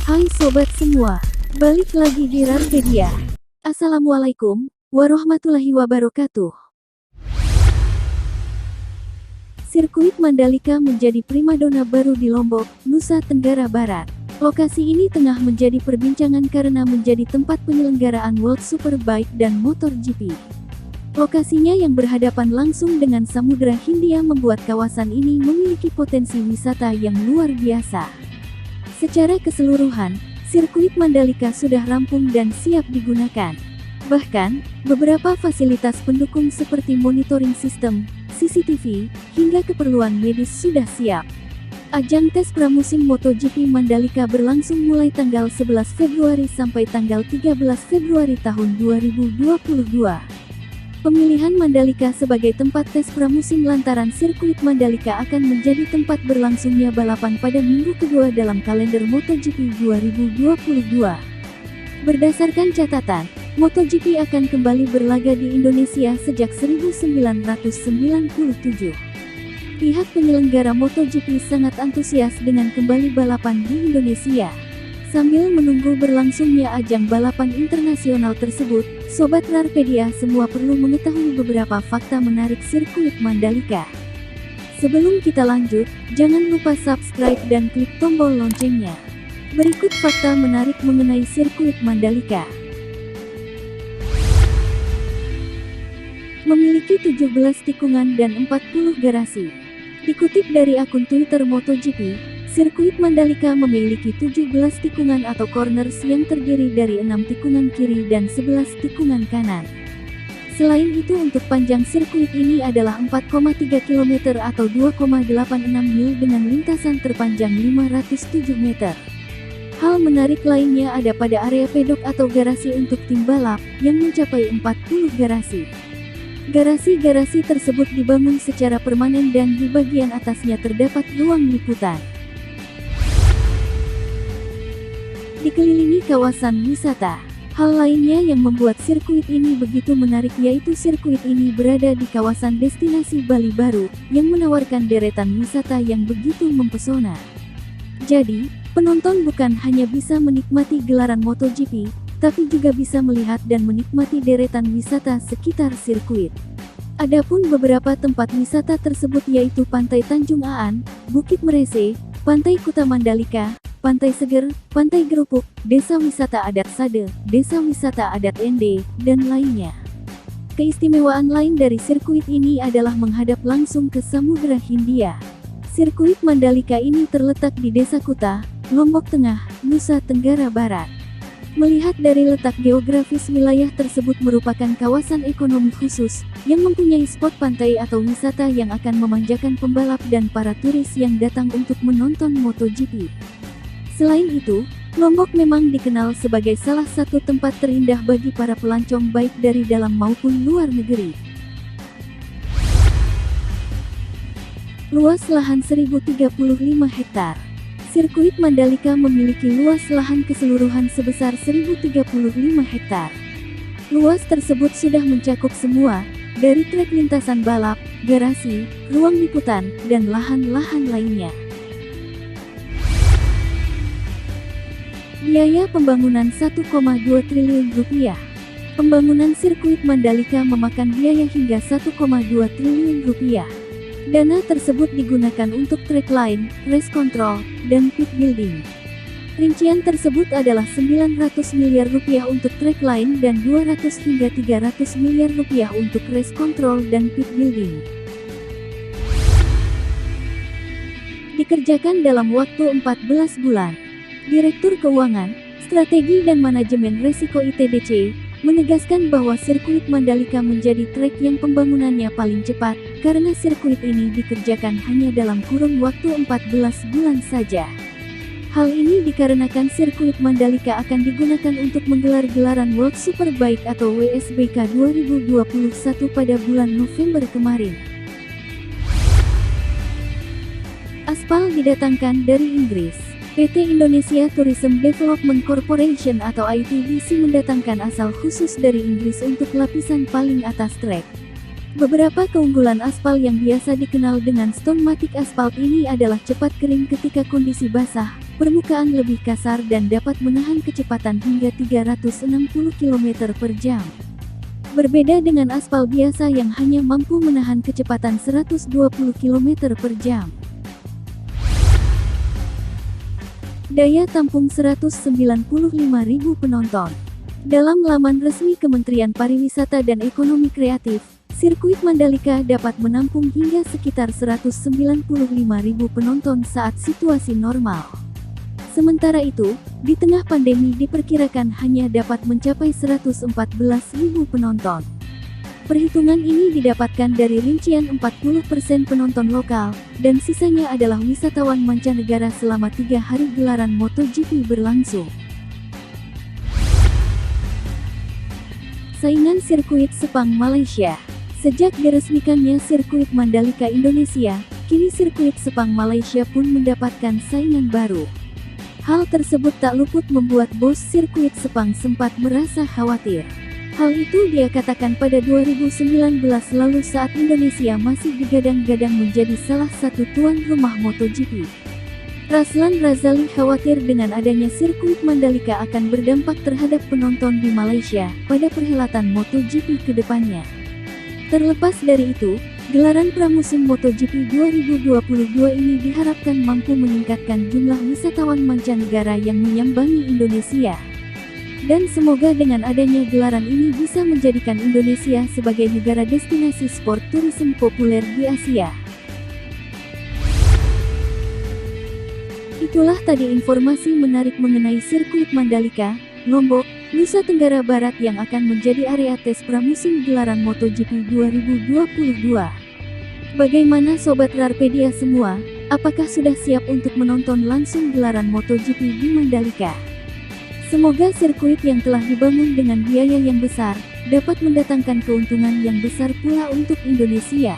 Hai sobat semua, balik lagi di Rarpedia. Assalamualaikum warahmatullahi wabarakatuh. Sirkuit Mandalika menjadi primadona baru di Lombok, Nusa Tenggara Barat. Lokasi ini tengah menjadi perbincangan karena menjadi tempat penyelenggaraan World Superbike dan MotoGP. Lokasinya yang berhadapan langsung dengan Samudra Hindia membuat kawasan ini memiliki potensi wisata yang luar biasa. Secara keseluruhan, sirkuit Mandalika sudah rampung dan siap digunakan. Bahkan, beberapa fasilitas pendukung seperti monitoring sistem, CCTV, hingga keperluan medis sudah siap. Ajang tes pramusim MotoGP Mandalika berlangsung mulai tanggal 11 Februari sampai tanggal 13 Februari tahun 2022. Pemilihan Mandalika sebagai tempat tes pramusim lantaran sirkuit Mandalika akan menjadi tempat berlangsungnya balapan pada minggu kedua dalam kalender MotoGP 2022. Berdasarkan catatan, MotoGP akan kembali berlaga di Indonesia sejak 1997. Pihak penyelenggara MotoGP sangat antusias dengan kembali balapan di Indonesia. Sambil menunggu berlangsungnya ajang balapan internasional tersebut, Sobat Rarpedia semua perlu mengetahui beberapa fakta menarik sirkuit Mandalika. Sebelum kita lanjut, jangan lupa subscribe dan klik tombol loncengnya. Berikut fakta menarik mengenai sirkuit Mandalika. Memiliki 17 tikungan dan 40 garasi. Dikutip dari akun Twitter MotoGP, sirkuit Mandalika memiliki 17 tikungan atau corners yang terdiri dari 6 tikungan kiri dan 11 tikungan kanan. Selain itu untuk panjang sirkuit ini adalah 4,3 km atau 2,86 mil dengan lintasan terpanjang 507 meter. Hal menarik lainnya ada pada area pedok atau garasi untuk tim balap, yang mencapai 40 garasi. Garasi-garasi tersebut dibangun secara permanen dan di bagian atasnya terdapat ruang liputan. Dikelilingi kawasan wisata. Hal lainnya yang membuat sirkuit ini begitu menarik yaitu sirkuit ini berada di kawasan destinasi Bali Baru, yang menawarkan deretan wisata yang begitu mempesona. Jadi, penonton bukan hanya bisa menikmati gelaran MotoGP, tapi juga bisa melihat dan menikmati deretan wisata sekitar sirkuit. Adapun beberapa tempat wisata tersebut yaitu Pantai Tanjung Aan, Bukit Merese, Pantai Kuta Mandalika, Pantai Seger, Pantai Gerupuk, Desa Wisata Adat Sade, Desa Wisata Adat Ende, dan lainnya. Keistimewaan lain dari sirkuit ini adalah menghadap langsung ke Samudra Hindia. Sirkuit Mandalika ini terletak di Desa Kuta, Lombok Tengah, Nusa Tenggara Barat. Melihat dari letak geografis wilayah tersebut merupakan kawasan ekonomi khusus, yang mempunyai spot pantai atau wisata yang akan memanjakan pembalap dan para turis yang datang untuk menonton MotoGP. Selain itu, Lombok memang dikenal sebagai salah satu tempat terindah bagi para pelancong baik dari dalam maupun luar negeri. Luas lahan 1035 hektar. Sirkuit Mandalika memiliki luas lahan keseluruhan sebesar 1035 hektar. Luas tersebut sudah mencakup semua, dari trek lintasan balap, garasi, ruang liputan, dan lahan-lahan lainnya. Biaya pembangunan 1,2 triliun rupiah. Pembangunan sirkuit Mandalika memakan biaya hingga 1,2 triliun rupiah. Dana tersebut digunakan untuk track line, race control, dan pit building. Rincian tersebut adalah 900 miliar rupiah untuk track line dan 200 hingga 300 miliar rupiah untuk race control dan pit building. Dikerjakan dalam waktu 14 bulan. Direktur Keuangan, Strategi dan Manajemen Resiko ITDC, menegaskan bahwa sirkuit Mandalika menjadi trek yang pembangunannya paling cepat, karena sirkuit ini dikerjakan hanya dalam kurun waktu 14 bulan saja. Hal ini dikarenakan sirkuit Mandalika akan digunakan untuk menggelar gelaran World Superbike atau WSBK 2021 pada bulan November kemarin. Aspal didatangkan dari Inggris. PT Indonesia Tourism Development Corporation atau ITDC mendatangkan asal khusus dari Inggris untuk lapisan paling atas trek. Beberapa keunggulan aspal yang biasa dikenal dengan Stone-Matic Asphalt ini adalah cepat kering ketika kondisi basah, permukaan lebih kasar dan dapat menahan kecepatan hingga 360 km per jam. Berbeda dengan aspal biasa yang hanya mampu menahan kecepatan 120 km per jam. Daya tampung 195.000 penonton. Dalam laman resmi Kementerian Pariwisata dan Ekonomi Kreatif, sirkuit Mandalika dapat menampung hingga sekitar 195.000 penonton saat situasi normal. Sementara itu, di tengah pandemi diperkirakan hanya dapat mencapai 114.000 penonton. Perhitungan ini didapatkan dari rincian 40% penonton lokal, dan sisanya adalah wisatawan mancanegara selama 3 hari gelaran MotoGP berlangsung. Saingan sirkuit Sepang Malaysia. Sejak diresmikannya sirkuit Mandalika Indonesia, kini sirkuit Sepang Malaysia pun mendapatkan saingan baru. Hal tersebut tak luput membuat bos sirkuit Sepang sempat merasa khawatir. Hal itu dia katakan pada 2019 lalu saat Indonesia masih digadang-gadang menjadi salah satu tuan rumah MotoGP. Raslan Razali khawatir dengan adanya sirkuit Mandalika akan berdampak terhadap penonton di Malaysia pada perhelatan MotoGP ke depannya. Terlepas dari itu, gelaran pramusim MotoGP 2022 ini diharapkan mampu meningkatkan jumlah wisatawan mancanegara yang menyambangi Indonesia. Dan semoga dengan adanya gelaran ini bisa menjadikan Indonesia sebagai negara destinasi sport tourism populer di Asia. Itulah tadi informasi menarik mengenai sirkuit Mandalika, Lombok, Nusa Tenggara Barat yang akan menjadi area tes pramusim gelaran MotoGP 2022. Bagaimana Sobat Rarpedia semua, apakah sudah siap untuk menonton langsung gelaran MotoGP di Mandalika? Semoga sirkuit yang telah dibangun dengan biaya yang besar, dapat mendatangkan keuntungan yang besar pula untuk Indonesia.